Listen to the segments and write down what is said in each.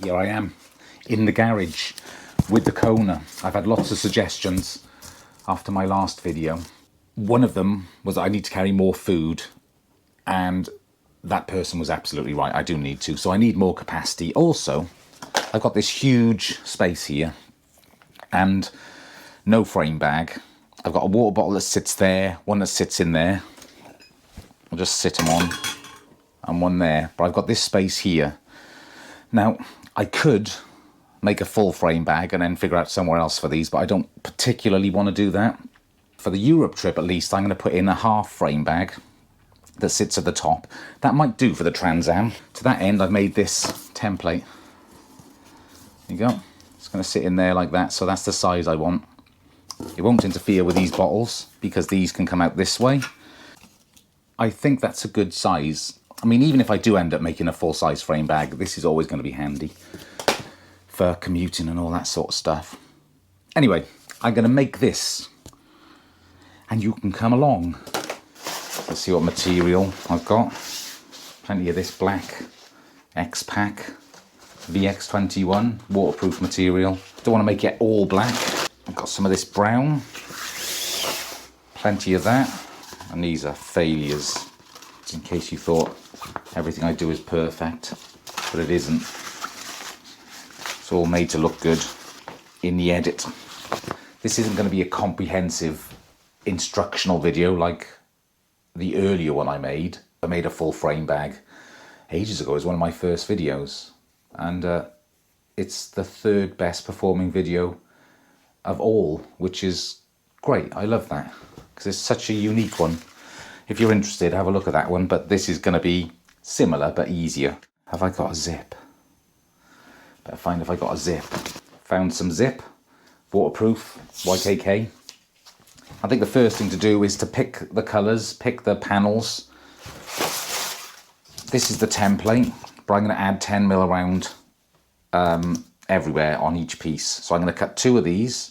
Here I am in the garage with the Kona. I've had lots of suggestions after my last video. One of them was I need to carry more food, and that person was absolutely right. I do need to, so I need more capacity. Also, I've got this huge space here and no frame bag. I've got a water bottle that sits there, one that sits in there. I'll just sit them on, and one there. But I've got this space here. Now, I could make a full frame bag and then figure out somewhere else for these, but I don't particularly want to do that. For the Europe trip, at least, I'm going to put in a half frame bag that sits at the top. That might do for the TransAm. To that end, I've made this template. There you go. It's going to sit in there like that, so that's the size I want. It won't interfere with these bottles because these can come out this way. I think that's a good size. I mean, even if I do end up making a full-size frame bag, this is always going to be handy for commuting and all that sort of stuff. Anyway, I'm going to make this, and you can come along. Let's see what material I've got. Plenty of this black X-Pack VX21 waterproof material. Don't want to make it all black. I've got some of this brown, plenty of that, and these are failures, just in case you thought everything I do is perfect, but it isn't. It's all made to look good in the edit. This isn't going to be a comprehensive instructional video like the earlier one I made. I made a full frame bag ages ago. It was one of my first videos, and it's the third best performing video of all, which is great. I love that because it's such a unique one. If you're interested, have a look at that one, but this is going to be similar but easier. Have I got a zip? Better find if I got a zip. Found some zip, waterproof, YKK. I think the first thing to do is to pick the colours, pick the panels. This is the template, but I'm going to add 10mm around everywhere on each piece. So I'm going to cut two of these.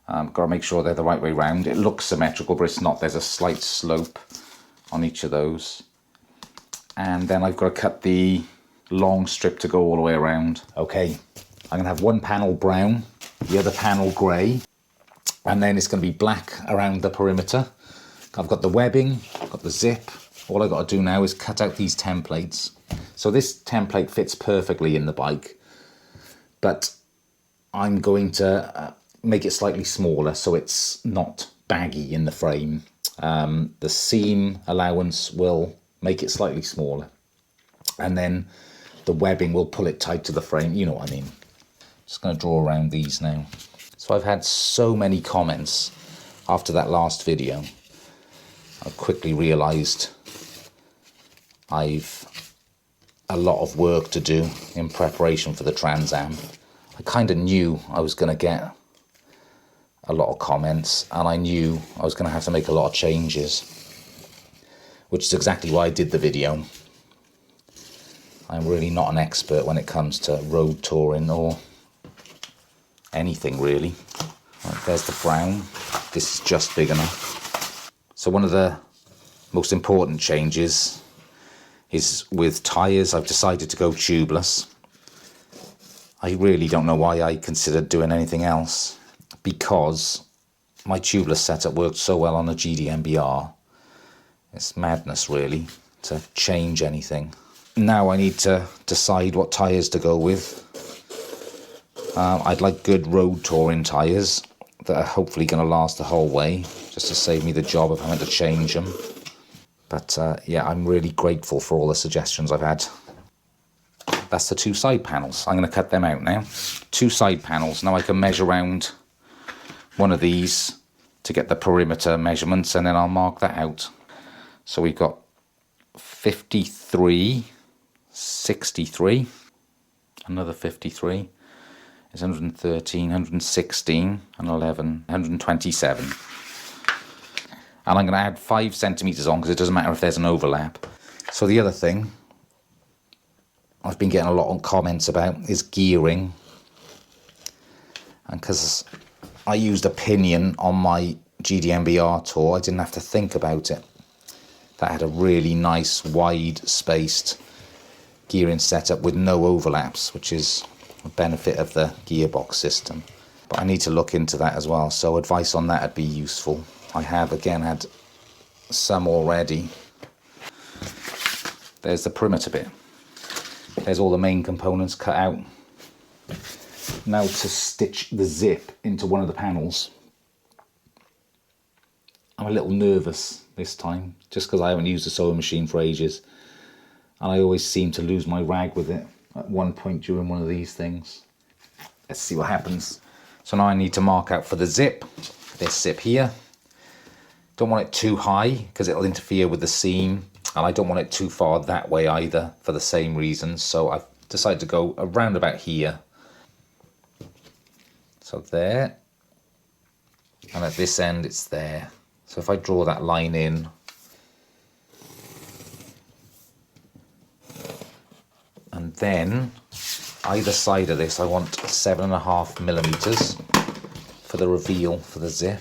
Got to make sure they're the right way round. It looks symmetrical, but it's not. There's a slight slope on each of those. And then I've got to cut the long strip to go all the way around. Okay, I'm going to have one panel brown, the other panel grey, and then it's going to be black around the perimeter. I've got the webbing, I've got the zip. All I've got to do now is cut out these templates. So this template fits perfectly in the bike, but I'm going to make it slightly smaller so it's not baggy in the frame. The seam allowance will make it slightly smaller, and then the webbing will pull it tight to the frame. You know what I mean. Just going to draw around these now. So I've had so many comments after that last video. I've quickly realised I've a lot of work to do in preparation for the TransAm. I kind of knew I was going to get a lot of comments, and I knew I was going to have to make a lot of changes, which is exactly why I did the video. I'm really not an expert when it comes to road touring or anything really. Right, there's the brown. This is just big enough. So one of the most important changes is with tyres. I've decided to go tubeless. I really don't know why I considered doing anything else, because my tubeless setup worked so well on a GDMBR. It's madness really to change anything. Now I need to decide what tyres to go with. I'd like good road touring tyres that are hopefully going to last the whole way, just to save me the job of having to change them. But yeah, I'm really grateful for all the suggestions I've had. That's the two side panels. I'm going to cut them out now. Two side panels. Now I can measure around one of these to get the perimeter measurements, and then I'll mark that out. So we've got 53, 63, another 53. It's 113, 116, and 11, 127. And I'm going to add 5 centimetres on because it doesn't matter if there's an overlap. So the other thing I've been getting a lot of comments about is gearing. And because I used a pinion on my GDMBR tour, I didn't have to think about it. That had a really nice wide spaced gearing setup with no overlaps, which is the benefit of the gearbox system. But I need to look into that as well, so advice on that would be useful. I have again had some already. There's the perimeter bit. There's all the main components cut out. Now to stitch the zip into one of the panels. I'm a little nervous this time, just because I haven't used a sewing machine for ages. And I always seem to lose my rag with it at one point during one of these things. Let's see what happens. So now I need to mark out for the zip, this zip here. Don't want it too high because it'll interfere with the seam, and I don't want it too far that way either for the same reasons. So I've decided to go around about here. So there, and at this end it's there. So if I draw that line in, and then either side of this I want 7.5 millimeters for the reveal for the zip.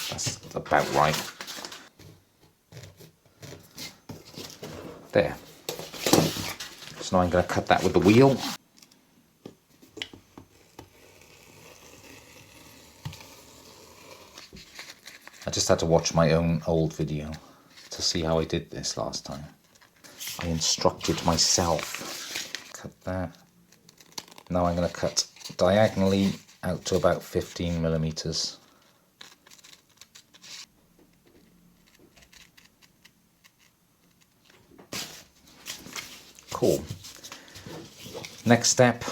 That's about right. There. So now I'm going to cut that with the wheel. I just had to watch my own old video to see how I did this last time. I instructed myself. Cut that. Now I'm going to cut diagonally out to about 15 millimeters. Cool. Next step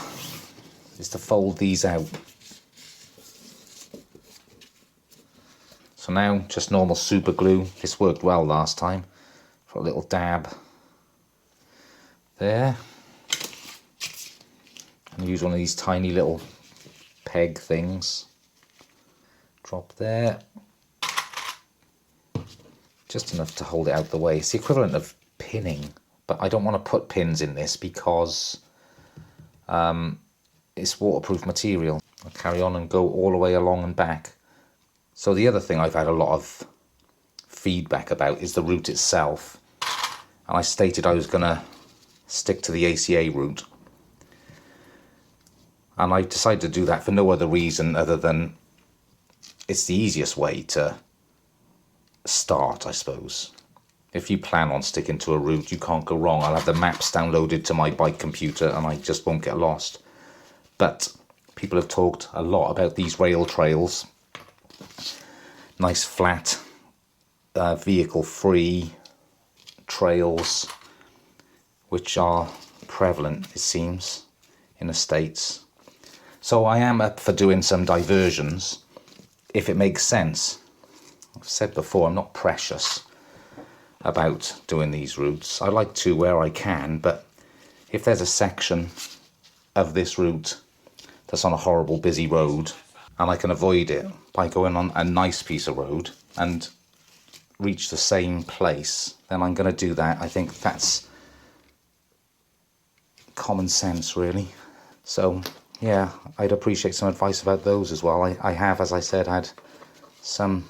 is to fold these out. So now just normal super glue. This worked well last time. For a little dab there. And use one of these tiny little peg things. Drop there. Just enough to hold it out the way. It's the equivalent of pinning. But I don't want to put pins in this because it's waterproof material. I'll carry on and go all the way along and back. So the other thing I've had a lot of feedback about is the route itself. And I stated I was going to stick to the ACA route. And I decided to do that for no other reason other than it's the easiest way to start, I suppose. If you plan on sticking to a route, you can't go wrong. I'll have the maps downloaded to my bike computer and I just won't get lost. But people have talked a lot about these rail trails. Nice flat, vehicle-free trails, which are prevalent, it seems, in the States. So I am up for doing some diversions, if it makes sense. I've said before, I'm not precious about doing these routes. I like to where I can, but if there's a section of this route that's on a horrible busy road and I can avoid it by going on a nice piece of road and reach the same place, then I'm going to do that. I think that's common sense, really. So yeah, I'd appreciate some advice about those as well. I have, as I said, had some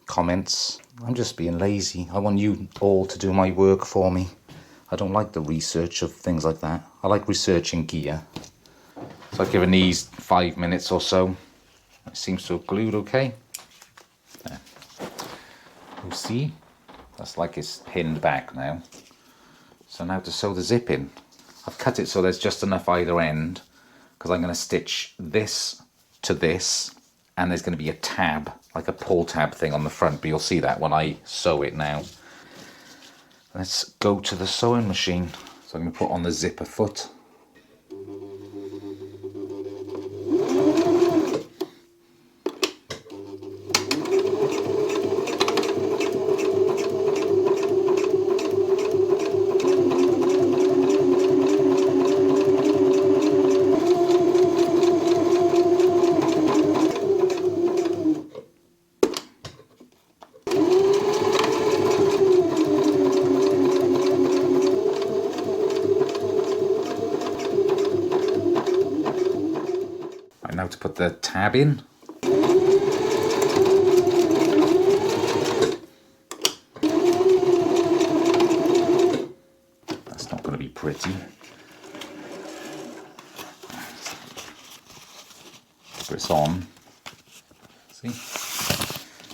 comments. I'm just being lazy. I want you all to do my work for me. I don't like the research of things like that. I like researching gear. So I've given these 5 minutes or so. It seems to have glued okay. There. You see? That's like it's pinned back now. So now to sew the zip in. I've cut it so there's just enough either end, because I'm going to stitch this to this, and there's going to be a tab, like a pull tab thing on the front, but you'll see that when I sew it now. Let's go to the sewing machine. So I'm going to put on the zipper foot. Now to put the tab in. pretty. So it's on. See?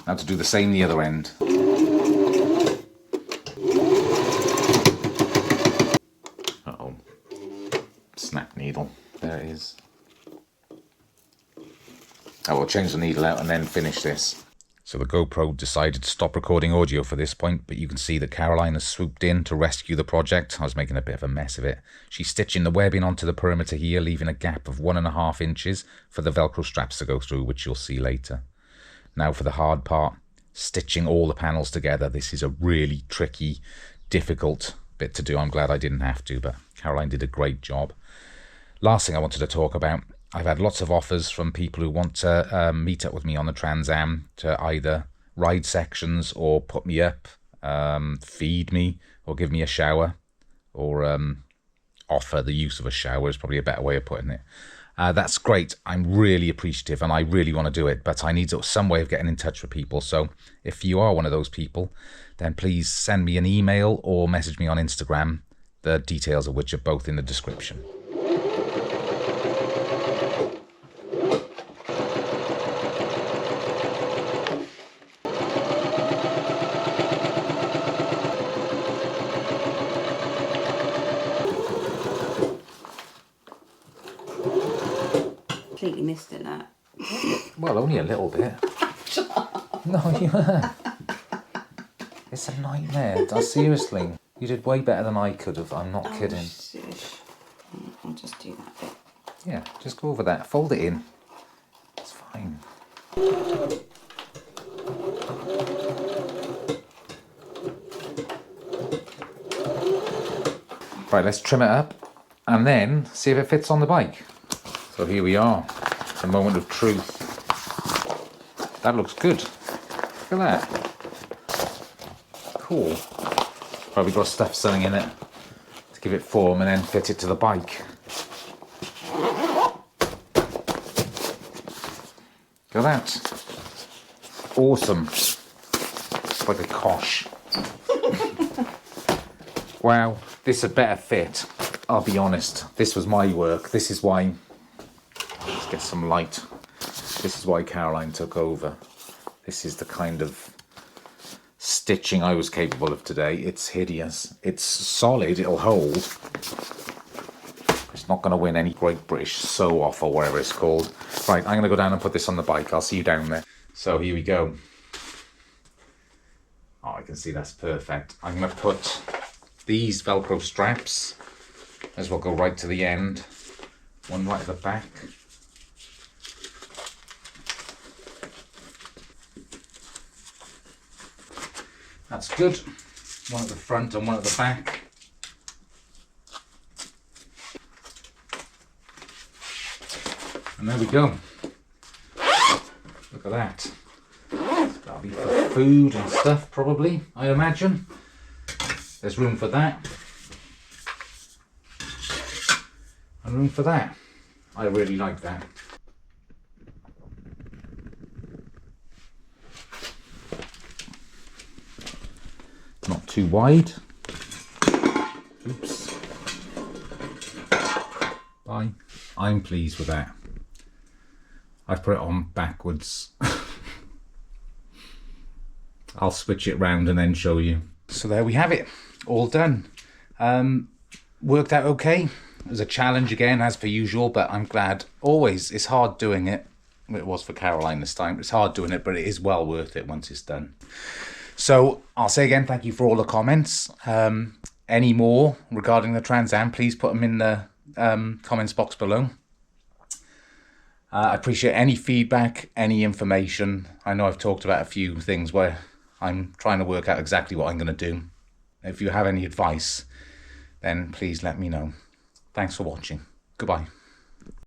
Now to do the same the other end. Uh-oh. Snap needle. There it is. I will change the needle out and then finish this. So the GoPro decided to stop recording audio for this point, but you can see that Caroline has swooped in to rescue the project. I was making a bit of a mess of it. She's stitching the webbing onto the perimeter here, leaving a gap of 1.5 inches for the Velcro straps to go through, which you'll see later. Now for the hard part, stitching all the panels together. This is a really tricky, difficult bit to do. I'm glad I didn't have to, but Caroline did a great job. Last thing I wanted to talk about, I've had lots of offers from people who want to meet up with me on the TransAm to either ride sections or put me up, feed me or give me a shower, or offer the use of a shower is probably a better way of putting it. That's great. I'm really appreciative and I really want to do it, but I need some way of getting in touch with people. So if you are one of those people, then please send me an email or message me on Instagram, the details of which are both in the description. Completely missed it, that. Well, only a little bit. No, it's a nightmare. Seriously, you did way better than I could have. I'm not kidding. Shush. I'll just do that bit. Yeah, just go over that. Fold it in. It's fine. Right, let's trim it up and then see if it fits on the bike. So here we are, the moment of truth. That looks good. Look at that. Cool. Probably got stuff sewing in it to give it form and then fit it to the bike. Look at that. Awesome. It's like a kosh. Wow, this had better fit. I'll be honest, this was my work. This is why, let's get some light. This is why Caroline took over. This is the kind of stitching I was capable of today. It's hideous. It's solid, it'll hold. It's not going to win any Great British Sew Off or whatever it's called. Right, I'm going to go down and put this on the bike. I'll see you down there. So here we go. Oh, I can see that's perfect. I'm going to put these Velcro straps, as well, go right to the end. One right at the back. That's good. One at the front and one at the back. And there we go. Look at that. That'll be for food and stuff, probably, I imagine. There's room for that. And room for that. I really like that. Not too wide. Oops. Bye. I'm pleased with that. I've put it on backwards. I'll switch it round and then show you. So there we have it. All done. Worked out okay. It was a challenge again, as per usual, but I'm glad. Always, it's hard doing it. It was for Caroline this time. It's hard doing it, but it is well worth it once it's done. So I'll say again, thank you for all the comments. Any more regarding the TransAm, please put them in the comments box below. I appreciate any feedback, any information. I know I've talked about a few things where I'm trying to work out exactly what I'm going to do. If you have any advice, then please let me know. Thanks for watching. Goodbye.